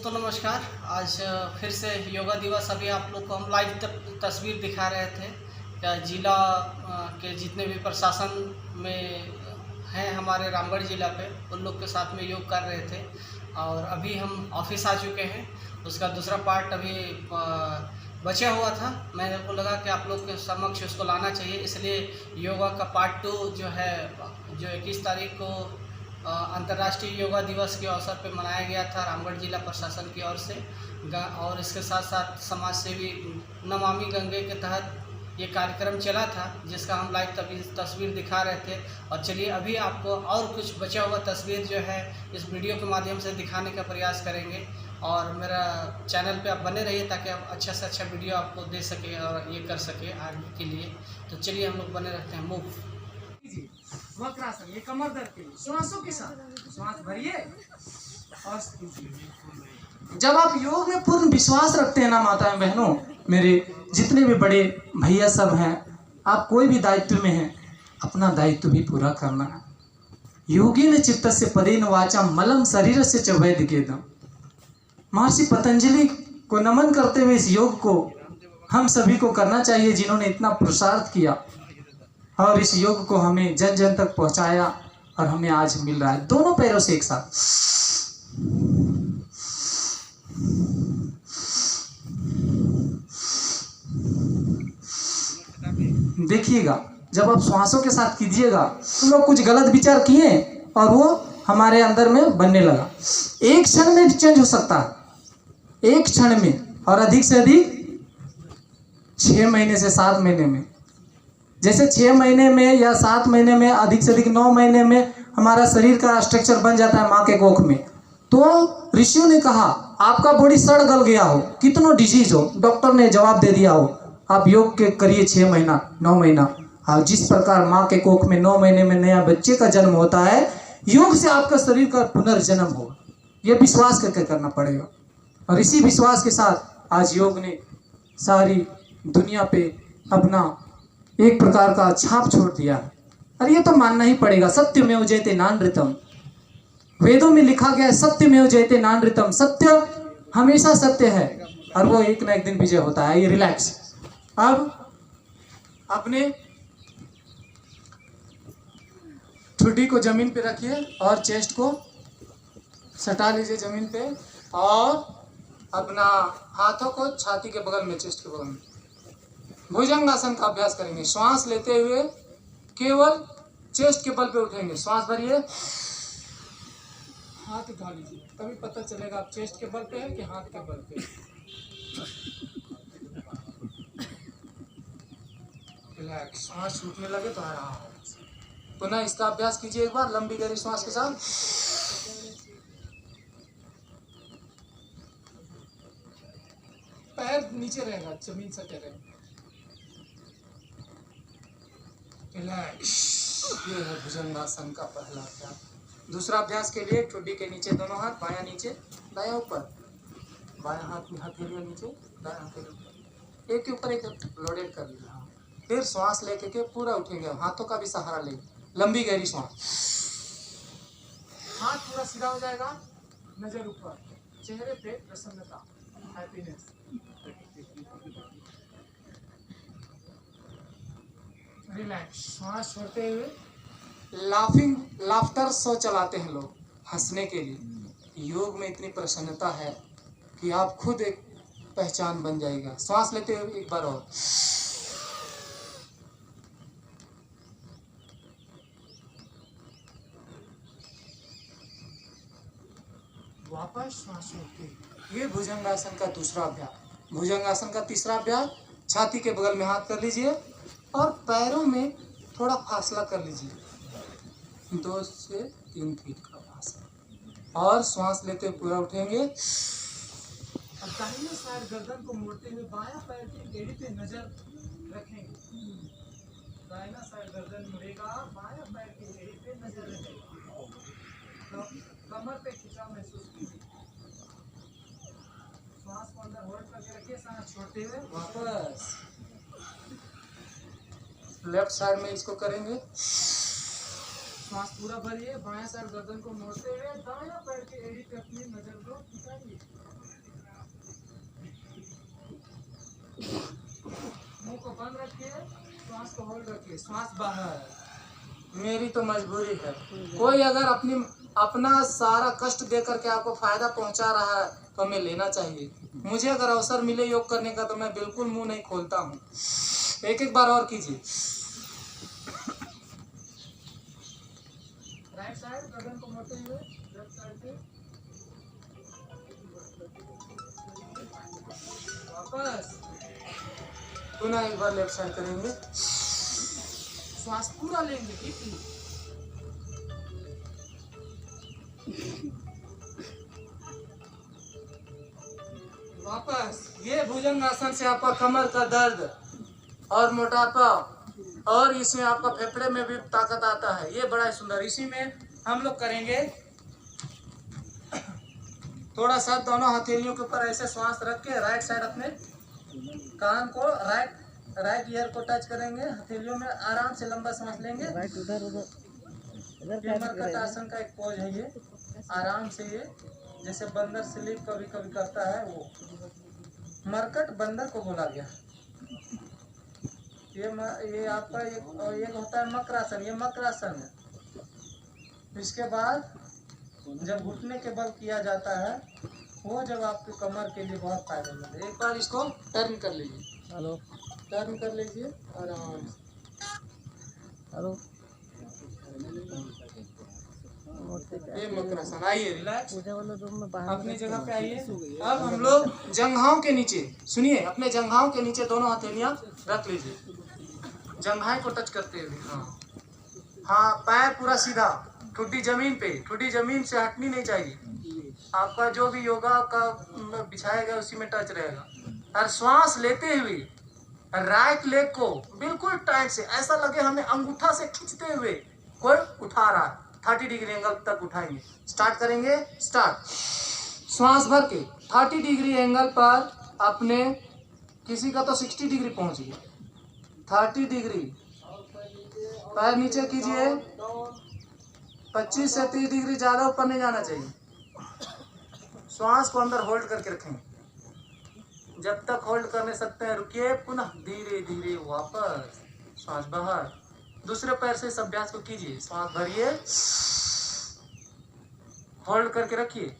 दोस्तों नमस्कार। आज फिर से योगा दिवस। अभी आप लोग को हम लाइव तस्वीर दिखा रहे थे क्या जिला के जितने भी प्रशासन में हैं हमारे रामगढ़ ज़िला पे, उन लोग के साथ में योग कर रहे थे। और अभी हम ऑफिस आ चुके हैं। उसका दूसरा पार्ट अभी बचा हुआ था। मेरे को लगा कि आप लोग के समक्ष उसको लाना चाहिए, इसलिए योगा का पार्ट 2 जो है, जो 21 तारीख को अंतर्राष्ट्रीय योगा दिवस के अवसर पर मनाया गया था रामगढ़ जिला प्रशासन की ओर से। और इसके साथ साथ समाज सेवी नमामि गंगे के तहत ये कार्यक्रम चला था, जिसका हम लाइव तस्वीर दिखा रहे थे। और चलिए अभी आपको और कुछ बचा हुआ तस्वीर जो है इस वीडियो के माध्यम से दिखाने का प्रयास करेंगे। और मेरा चैनल पे आप बने रहिए ताकि आप अच्छा से अच्छा वीडियो आपको दे सके और ये कर सके आगे के लिए। तो चलिए हम लोग बने रहते हैं। मूव वक्रासन, ये कमर दर्द के लिए श्वासों के साथ श्वास भरिए और जब आप योग में पूर्ण विश्वास रखते हैं ना माताएं बहनों, मेरे जितने भी बड़े भैया सब हैं, आप कोई भी दायित्व में हैं, अपना दायित्व भी पूरा करना है। योगी ने चित्त से पदेन वाचा मलम शरीर से च वैद्यकेदम। महर्षि पतंजलि को नमन करते हुए इस योग को हम सभी को करना चाहिए, जिन्होंने इतना पुरुषार्थ किया और इस योग को हमें जन जन तक पहुंचाया और हमें आज मिल रहा है दोनों पैरों से एक साथ। देखिएगा, जब आप श्वासों के साथ कीजिएगा तो लोग कुछ गलत विचार किए और वो हमारे अंदर में बनने लगा। एक क्षण में चेंज हो सकता है, एक क्षण में, और अधिक से अधिक 6 महीने से 7 महीने में। जैसे 6 महीने में या 7 महीने में, अधिक से अधिक 9 महीने में हमारा शरीर का स्ट्रक्चर बन जाता है माँ के कोख में। तो ऋषियों ने कहा आपका बॉडी सड़ गल गया हो, कितनो डिजीज हो, डॉक्टर ने जवाब दे दिया हो, आप योग के करिए 6 महीना 9 महीना। हाँ, जिस प्रकार माँ के कोख में 9 महीने में नया बच्चे का जन्म होता है, योग से आपका शरीर का पुनर्जन्म होगा। यह विश्वास करके करना पड़ेगा। और इसी विश्वास के साथ आज योग ने सारी दुनिया पे अपना एक प्रकार का छाप छोड़ दिया है। और ये तो मानना ही पड़ेगा, सत्यमेव जयते नानृतम। वेदों में लिखा गया है सत्यमेव जयते नानृतम, सत्य हमेशा सत्य है और वो एक ना एक दिन विजय होता है। ये रिलैक्स। अब अपने ठुड्डी को जमीन पे रखिए और चेस्ट को सटा लीजिए जमीन पे, और अपना हाथों को छाती के बगल में, चेस्ट के बगल में भुजंगासन का अभ्यास करेंगे। श्वास लेते हुए केवल चेस्ट के बल पे उठेंगे। श्वास भरिए, हाथ उठा लीजिए, तभी पता चलेगा आप चेस्ट के बल पे हैं कि हाथ के बल पे। रिलैक्स। श्वास छूटने लगे तो आराम। पुनः इसका अभ्यास कीजिए एक बार लंबी गहरी श्वास के साथ। पैर नीचे रहेगा, जमीन से रहेगा। रिलैक्स। ये है भुजंगासन का पहला अभ्यास। दूसरा अभ्यास के लिए ठुड्डी के नीचे दोनों हाथ, बायां नीचे दायां ऊपर, बायां हाथ में हथेलियां नीचे, दायां हथेली ऊपर, एक के ऊपर एक लोडेड कर लिया। फिर श्वास लेके के पूरा उठेंगे, हाथों का भी सहारा ले, लंबी गहरी श्वास। हाथ पूरा सीधा हो जाएगा, नजर ऊपर, चेहरे पे प्रसन्नता, हैप्पीनेस। रिलैक्स। श्वास छोड़ते हुए लाफ्टर शो चलाते हैं लोग हंसने के लिए। योग में इतनी प्रसन्नता है कि आप खुद एक पहचान बन जाएगा। श्वास लेते हुए एक बार और, वापस श्वास छोड़ते। ये भुजंगासन का दूसरा अभ्यास। भुजंगासन का तीसरा अभ्यास, छाती के बगल में हाथ कर लीजिए और पैरों में थोड़ा फासला कर लीजिए, 2 से 3 फीट का फासला, और श्वास लेते हुए पूरा उठेंगे। अब दाहिने साइड गर्दन को मोड़ते हुए बायां पैर की एड़ी पे नजर रखेंगे। दाहिना साइड गर्दन मुड़ेगा, बायां पैर की एड़ी पे नजर रखेंगे। तो कमर पे खिंचाव महसूस कीजिए। श्वास को अंदर होल्ड करके रखिए, सांस छोड़ते हुए वापस लेफ्ट साइड में इसको करेंगे। श्वास पूरा भरिए, बायां साइड गर्दन को मोड़ते हुए दायां पैर के एड़ी पे अपनी नजर को टिकाइए। श्वास को होल्ड रखिए, श्वास बाहर। मेरी तो मजबूरी है, कोई अगर अपना सारा कष्ट दे करके आपको फायदा पहुंचा रहा है तो हमें लेना चाहिए। मुझे अगर अवसर मिले योग करने का तो मैं बिल्कुल मुंह नहीं खोलता हूँ। एक बार और कीजिए। राइट साइड गर्दन को मोड़ते हुए, लेफ्ट साइड पे वापस। पुनः एक बार लेफ्ट साइड करेंगे, श्वास पूरा लेंगे डीपली। वापस। ये भुजंगासन से आपका कमर का दर्द और मोटापा और इसमें आपका फेफड़े में भी ताकत आता है, ये बड़ा ही सुंदर। इसी में हम लोग करेंगे थोड़ा सा दोनों हथेलियों के ऊपर ऐसे श्वास रख के राइट साइड अपने कान को राइट ईयर को टच करेंगे, हथेलियों में आराम से लंबा सांस लेंगे। ये मरकट आसन का एक पोज है, ये आराम से, ये जैसे बंदर स्लीप कभी कभी करता है, वो मरकट बंदर को बोला गया। ये आपका एक होता है मकरासन, ये मकरासन है। इसके बाद जब घुटने के बल किया जाता है वो जब आपके कमर के लिए बहुत फायदेमंद है। एक बार इसको टर्न कर लीजिए, हेलो टर्न कर लीजिए आराम से, हेलो। ये मकरासन। आइए रिलैक्स, अपनी जगह पे आइए। अब हम लोग जंघाओं के नीचे, सुनिए, अपने जंघाओं के नीचे दोनों हथेलियां रख लीजिए, जंघाएं को टच करते हुए। हाँ, पैर पूरा सीधा, ठुड्डी जमीन पे, ठुड्डी जमीन से हटनी नहीं चाहिए। आपका जो भी योगा का बिछाया गया उसी में टच रहेगा। और श्वास लेते हुए राइट लेग को बिल्कुल टाइट से, ऐसा लगे हमें अंगूठा से खींचते हुए कोई उठा रहा है, 30 डिग्री एंगल तक उठाएंगे। स्टार्ट करेंगे, स्टार्ट। श्वास भर के 30 डिग्री एंगल पर अपने, किसी का तो 60 डिग्री पहुंच गया, 30 डिग्री। पैर नीचे कीजिए, 25 से 30 डिग्री, ज्यादा ऊपर नहीं जाना चाहिए। श्वास को अंदर होल्ड करके रखें, जब तक होल्ड करने सकते हैं रुकिए, पुनः धीरे धीरे वापस श्वास बाहर। दूसरे पैर से इस अभ्यास को कीजिए, श्वास भरिए, होल्ड करके रखिए,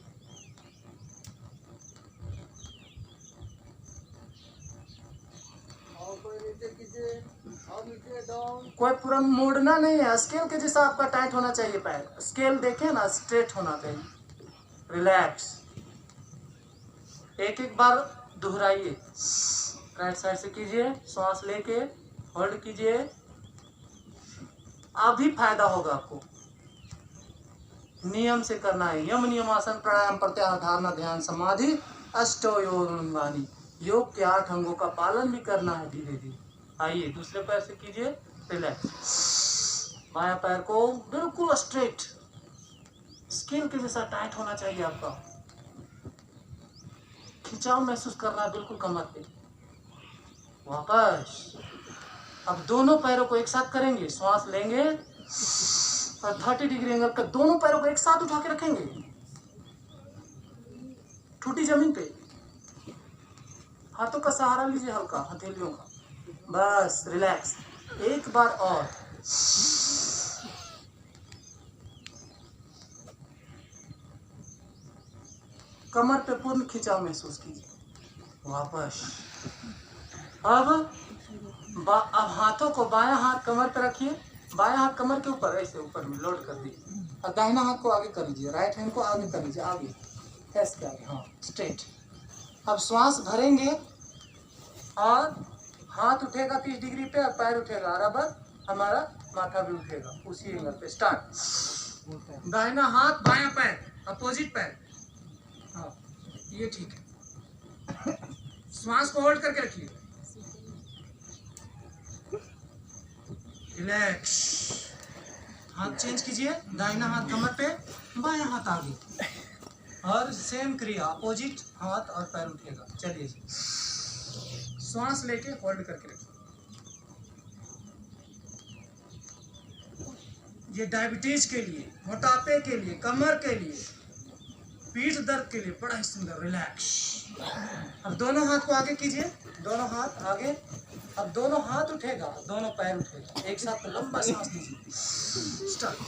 कोई पूरा मोड़ना नहीं है, स्केल के जैसा आपका टाइट होना चाहिए पैर, स्केल देखें ना, स्ट्रेट होना चाहिए। रिलैक्स, एक एक बार दोहराइए, राइट साइड से कीजिए, श्वास लेके होल्ड कीजिए, अभी फायदा होगा आपको। नियम से करना है, यम नियमासन प्राणायाम प्रत्याहार धारणा ध्यान समाधि अष्टो योगानी, योग के 8 अंगों का पालन भी करना है धीरे धीरे। आइए दूसरे पैर से कीजिए, रिलैक्स, बायां पैर को बिल्कुल स्ट्रेट, स्किन के जैसा टाइट होना चाहिए आपका, खिंचाव महसूस करना है बिल्कुल कमर पे। वापस, अब दोनों पैरों को एक साथ करेंगे, श्वास लेंगे और 30 डिग्री एंगल पर दोनों पैरों को एक साथ उठा के रखेंगे, ठुड्डी जमीन पे, हाथों का सहारा लीजिए हल्का, हथेलियों का, बस रिलैक्स। एक बार और, कमर पे पूर्ण खिंचाव महसूस कीजिए। वापस, अब हाथों को बायां हाथ कमर पे रखिए, बायां हाथ कमर के ऊपर ऐसे ऊपर में लोड कर दीजिए और दाहिना हाथ को आगे कर लीजिए, राइट हैंड को आगे कर लीजिए, आगे ऐसे आगे, हाँ स्ट्रेट। अब श्वास भरेंगे और हाथ उठेगा 30 डिग्री पे और पैर उठेगा, बराबर हमारा माथा भी उठेगा उसी एंगल पे। स्टार्ट, दाहिना हाथ बायां पैर, अपोजिट पैर, हाँ ये ठीक है। श्वास को होल्ड करके रखिए, रिलैक्स, हाथ चेंज कीजिए, दाहिना हाथ कमर पे, बायां हाथ आगे, और सेम क्रिया, अपोजिट हाथ और पैर उठेगा। चलिए, श्वास लेके होल्ड करके रखिए। ये डायबिटीज के लिए, मोटापे के लिए, कमर के लिए, पीठ दर्द के लिए बड़ा ही सुंदर। रिलैक्स, अब दोनों हाथ को आगे कीजिए, दोनों हाथ आगे, अब दोनों हाथ उठेगा, दोनों पैर उठेगा, एक साथ लंबा सांस लीजिए। स्टार्ट।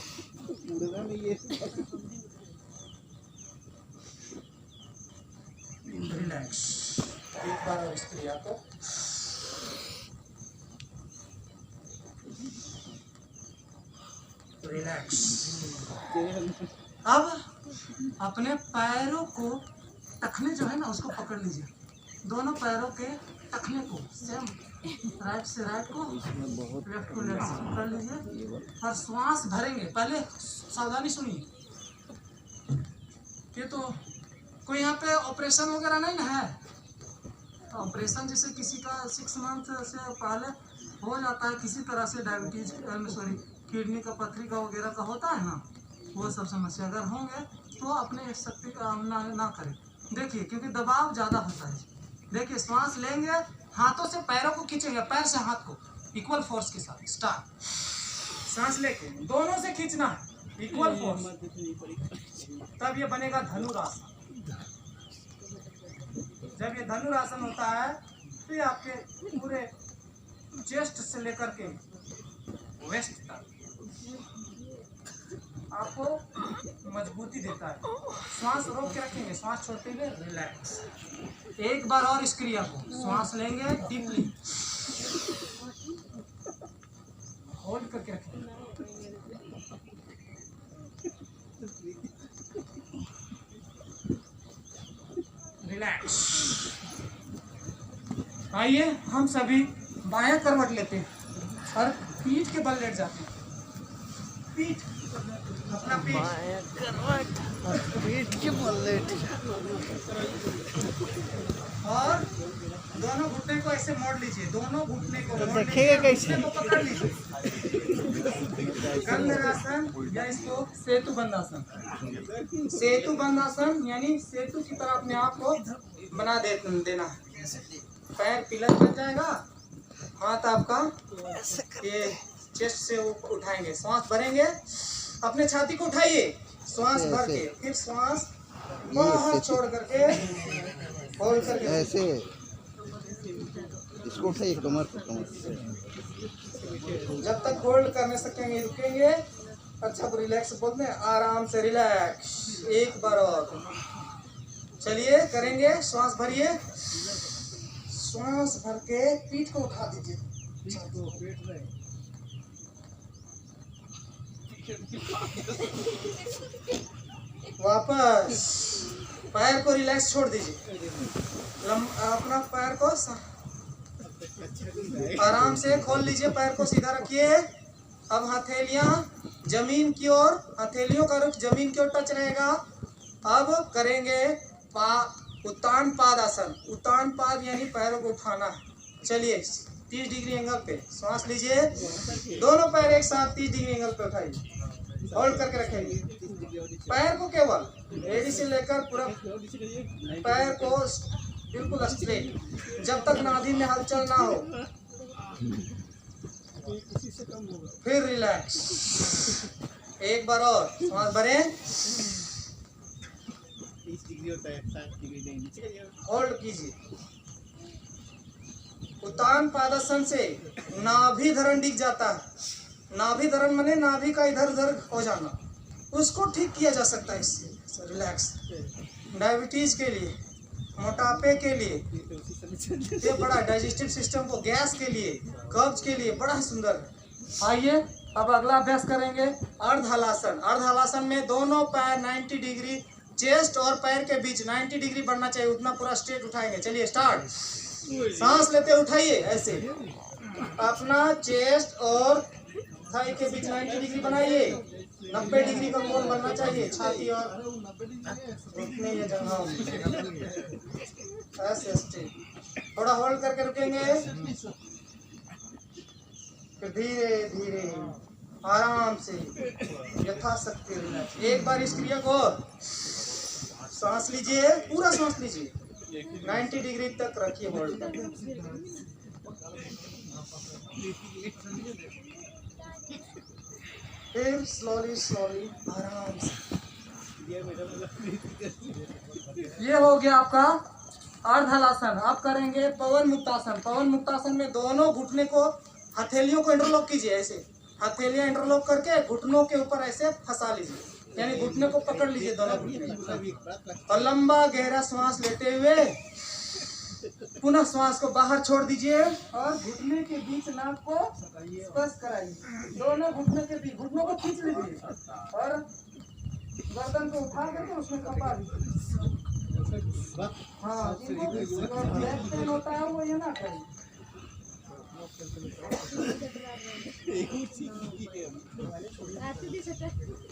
रिलैक्स। एक बार और इस क्रिया को। रिलैक्स। अब अपने पैरों को, टखने जो है ना उसको पकड़ लीजिए, दोनों पैरों के टखने को सेम, राइट से राइट को, लेफ्ट को लेफ्ट से पकड़ लीजिए और श्वास भरेंगे। पहले सावधानी सुनिए कि तो कोई यहाँ पे ऑपरेशन वगैरह नहीं ना है। तो ऑपरेशन जैसे किसी का 6 मंथ से पहले हो जाता है, किसी तरह से डायबिटीज सॉरी किडनी का, पथरी का वगैरह का होता है ना, वो सब समस्या अगर होंगे तो अपने शक्ति का ना करें। देखिए क्योंकि दबाव ज़्यादा होता है। देखिए श्वास लेंगे, हाथों से पैरों को खींचेंगे, पैर से हाथ को इक्वल फोर्स के साथ। स्टार्ट। सांस लेके दोनों से खींचना है इक्वल फोर्स, तब ये बनेगा धनुरासन। जब ये धनुरासन होता है तो ये आपके पूरे चेस्ट से लेकर के वेस्ट तक आपको मजबूती देता है। श्वास रोक के रखेंगे, श्वास छोड़ते हुए रिलैक्स। एक बार और इस क्रिया को, श्वास लेंगे डीपली, होल्ड करके रखेंगे, रिलैक्स। आइए हम सभी बायां करवट लेते हैं और पीठ के बल लेट जाते हैं। पीठ अपना पीठ के बल लेट, और दोनों घुटने को ऐसे मोड़ लीजिए, दोनों घुटने को मोड़ देखेगा कैसे? घुटने को पकड़ लीजिए। कंधरासन या इसको सेतु बंधासन। सेतु बंधासन यानी सेतु की तरह अपने आप को बना देना है। पैर पिलर बन जाएगा, हाथ आपका ये चेस्ट से उठाएंगे, श्वास भरेंगे, अपने छाती को उठाइए, श्वास भर के, फिर श्वास बाहर छोड़ करके होल्ड करके ऐसे इसको उठाइए कमर जब तक होल्ड करने सकेंगे रुकेंगे। अच्छा रिलैक्स बोलते हैं, आराम से रिलैक्स। एक बार और चलिए करेंगे, श्वास भरिए, श्वास भर के पीठ को उठा दीजिए, वापस पैर को रिलैक्स छोड़ दीजिए, अपना पैर को आराम से खोल लीजिए, पैर को सीधा रखिए। अब हथेलियां जमीन की ओर, हथेलियों का रुख जमीन की ओर टच रहेगा। अब करेंगे उत्तान पाद आसन। उत्तान पाद यानी पैरों को उठाना है। चलिए 30 डिग्री एंगल पे सांस लीजिए, दोनों पैर एक साथ 30 डिग्री एंगल पे उठाइए, होल्ड करके रखेंगे। पैर को केवल एड़ी से लेकर पूरा पैर को बिल्कुल स्ट्रेट, जब तक नाभि में हलचल ना हो। फिर रिलैक्स, एक बार और सांस भरें, होल्ड कीजिए। उत्तान पादासन से नाभि धरण दिख जाता है। नाभि धरण माने नाभि का इधर उधर हो जाना, उसको ठीक किया जा सकता है इससे। रिलैक्स, डायबिटीज के लिए, मोटापे के लिए ये बड़ा, डाइजेस्टिव सिस्टम को, गैस के लिए, कब्ज के लिए बड़ा सुंदर है। आइए अब अगला अभ्यास करेंगे अर्धहलासन। अर्धहलासन में दोनों पैर 90 डिग्री, चेस्ट और पैर के बीच 90 डिग्री बढ़ना चाहिए, उतना पूरा स्ट्रेट उठाएंगे। चलिए स्टार्ट। सांस लेते उठाइए ऐसे, अपना चेस्ट और थाई के बीच 90 डिग्री बनाइए। 90 डिग्री का कोण बनना चाहिए, छाती और घुटने ये जगह ऐसे स्ट्रेट। थोड़ा होल्ड करके रुकेंगे, फिर धीरे धीरे आराम से यथाशक्ति रिलैक्स। एक बार इस क्रिया को सांस लीजिए, पूरा सांस लीजिए, 90 डिग्री तक रखिए होल्ड करके। फिर स्लोली स्लोली आराम से। ये हो गया आपका अर्धहलासन। आप करेंगे पवन मुक्तासन। पवन मुक्तासन में दोनों घुटने को, हथेलियों को इंटरलॉक कीजिए ऐसे, हथेलियां इंटरलॉक करके घुटनों के ऊपर ऐसे फंसा लीजिए, यानी घुटने को पकड़ लीजिए दोनों घुटने, और लंबा गहरा श्वास लेते हुए पुनः श्वास को बाहर छोड़ दीजिए और घुटने के बीच नाक को स्पर्श कराइए। दोनों घुटने के बीच, घुटनों को खींच लीजिए और गर्दन को उठा करके उसमें कंपा दीजिए। हाँ, जिनको बैक पेन होता है वो ये ना करें।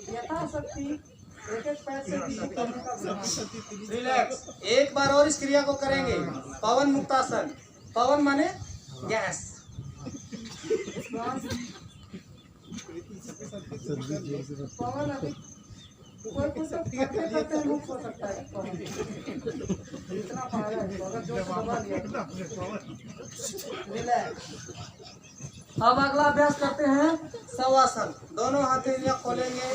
यथाशक्ति एक एक पैर से रिलैक्स। एक बार और इस क्रिया को करेंगे, पवन मुक्तासन। पवन माने गैस। पवन अभी कोई कुछ करते करते मुक्त हो सकता है। इतना पारा है, अगर जो दबा दिया। रिलैक्स। अब अगला अभ्यास करते हैं शवासन। दोनों हथेलियां खोलेंगे,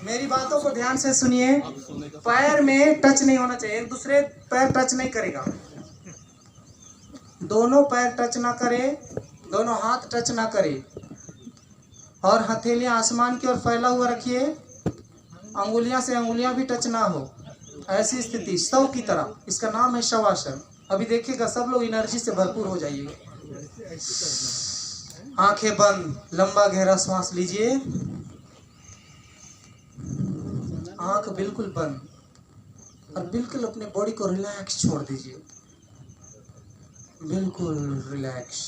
मेरी बातों को ध्यान से सुनिए। पैर में टच नहीं होना चाहिए, एक दूसरे पैर टच नहीं करेगा, दोनों पैर टच ना करे, दोनों हाथ टच ना करे, और हथेलियां आसमान की ओर फैला हुआ रखिए, अंगुलियां से अंगुलियां भी टच ना हो, ऐसी स्थिति शव की तरह। इसका नाम है शवासन। अभी देखिएगा सब लोग एनर्जी से भरपूर हो जाइएगा। आंखें बंद, लंबा गहरा श्वास लीजिए, आंख बिल्कुल बंद, और बिल्कुल अपने बॉडी को रिलैक्स छोड़ दीजिए, बिल्कुल रिलैक्स।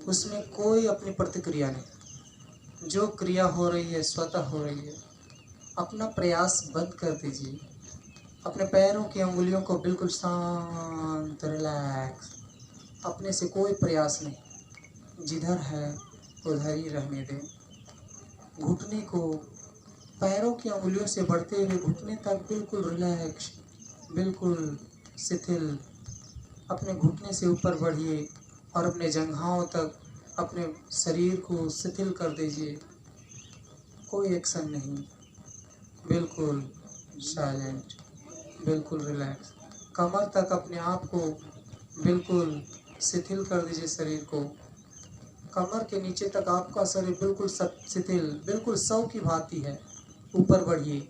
उसमें कोई अपनी प्रतिक्रिया नहीं, जो क्रिया हो रही है स्वतः हो रही है। अपना प्रयास बंद कर दीजिए, अपने पैरों की अंगुलियों को बिल्कुल शांत रिलैक्स, अपने से कोई प्रयास नहीं, जिधर है उधर ही रहने दें। घुटने को पैरों की अंगुलियों से बढ़ते हुए घुटने तक बिल्कुल रिलैक्स, बिल्कुल शिथिल। अपने घुटने से ऊपर बढ़िए और अपने जंघाओं तक अपने शरीर को शिथिल कर दीजिए। कोई एक्शन नहीं, बिल्कुल साइलेंट, बिल्कुल रिलैक्स। कमर तक अपने आप को बिल्कुल शिथिल कर दीजिए शरीर को। कमर के नीचे तक आपका शरीर बिल्कुल शिथिल, बिल्कुल शव की भांति है। ऊपर बढ़िए,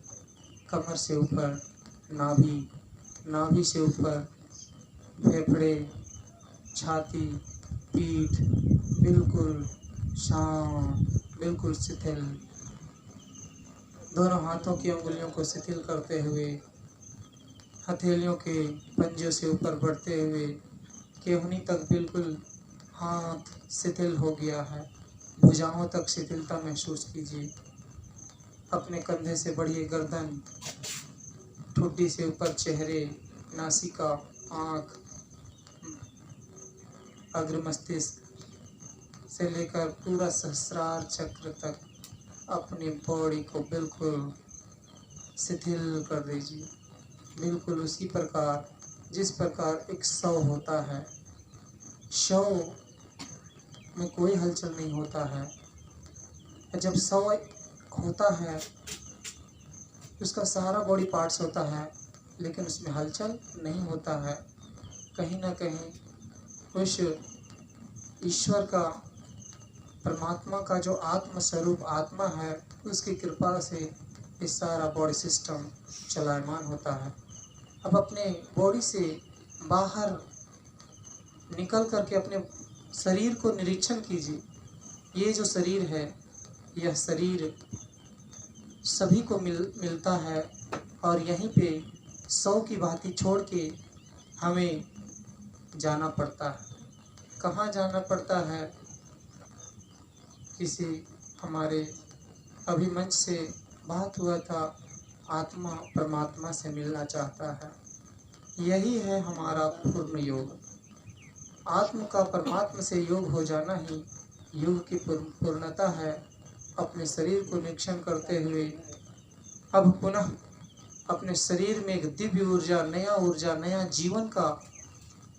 कमर से ऊपर नाभि, नाभि से ऊपर फेफड़े, छाती, पीठ, बिल्कुल शांत, बिल्कुल शिथिल। दोनों हाथों की अंगुलियों को शिथिल करते हुए, हथेलियों के पंजों से ऊपर बढ़ते हुए केहनी तक बिल्कुल हाथ शिथिल हो गया है। भुजाओं तक शिथिलता महसूस कीजिए। अपने कंधे से बढ़िए गर्दन, ठुड्डी से ऊपर चेहरे, नासिका, आँख, अग्र मस्तिष्क से लेकर पूरा सहस्रार चक्र तक अपनी बॉडी को बिल्कुल शिथिल कर दीजिए। बिल्कुल उसी प्रकार जिस प्रकार एक शव होता है, शव में कोई हलचल नहीं होता है। जब शव होता है उसका सारा बॉडी पार्ट्स होता है, लेकिन उसमें हलचल नहीं होता है। कहीं ना कहीं उस ईश्वर का, परमात्मा का जो आत्म स्वरूप आत्मा है, उसकी कृपा से ये सारा बॉडी सिस्टम चलायमान होता है। अब अपने बॉडी से बाहर निकल करके अपने शरीर को निरीक्षण कीजिए। ये जो शरीर है, यह शरीर सभी को मिलता है, और यहीं पे शव की भांति छोड़ के हमें जाना पड़ता है। कहाँ जाना पड़ता है? किसी हमारे अभी मंच से बात हुआ था, आत्मा परमात्मा से मिलना चाहता है। यही है हमारा पूर्ण योग। आत्म का परमात्मा से योग हो जाना ही योग की पूर्णता है। अपने शरीर को निरीक्षण करते हुए अब पुनः अपने शरीर में एक दिव्य ऊर्जा, नया जीवन का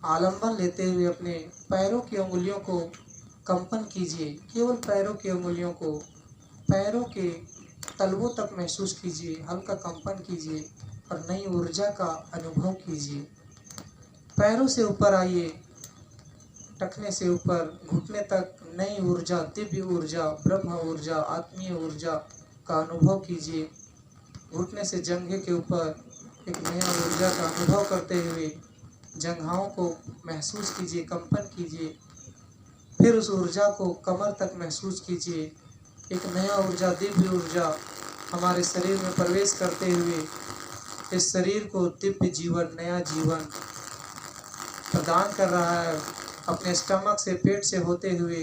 आलंबन लेते हुए अपने पैरों की अंगुलियों को कंपन कीजिए। केवल पैरों की अंगुलियों को पैरों के तलवों तक महसूस कीजिए, हल्का कंपन कीजिए। और नई ऊर्जा का अनुभव कीजिए। पैरों से ऊपर आइए, टखने से ऊपर घुटने तक नई ऊर्जा, दिव्य ऊर्जा, ब्रह्म ऊर्जा, आत्मीय ऊर्जा का अनुभव कीजिए। घुटने से जंघे के ऊपर एक नया ऊर्जा का अनुभव करते हुए जंघाओं को महसूस कीजिए, कंपन कीजिए। फिर उस ऊर्जा को कमर तक महसूस कीजिए। एक नया ऊर्जा, दिव्य ऊर्जा हमारे शरीर में प्रवेश करते हुए इस शरीर को दिव्य जीवन, नया जीवन प्रदान कर रहा है। अपने स्टमक से, पेट से होते हुए,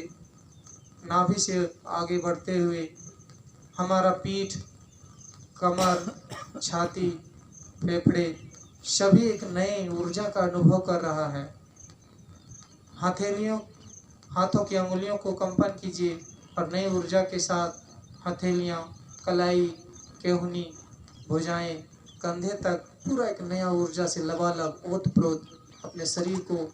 नाभि से आगे बढ़ते हुए हमारा पीठ, कमर, छाती, फेफड़े सभी एक नई ऊर्जा का अनुभव कर रहा है। हाथों की अंगुलियों को कंपन कीजिए और नई ऊर्जा के साथ हथेलियाँ, कलाई, केहूनी, भुजाएं, कंधे तक पूरा एक नया ऊर्जा से लबालब ओतप्रोत अपने शरीर को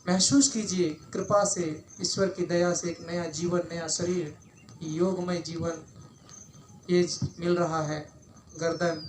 महसूस कीजिए। कृपा से, ईश्वर की दया से एक नया जीवन, नया शरीर, योगमय जीवन ये मिल रहा है। गर्दन,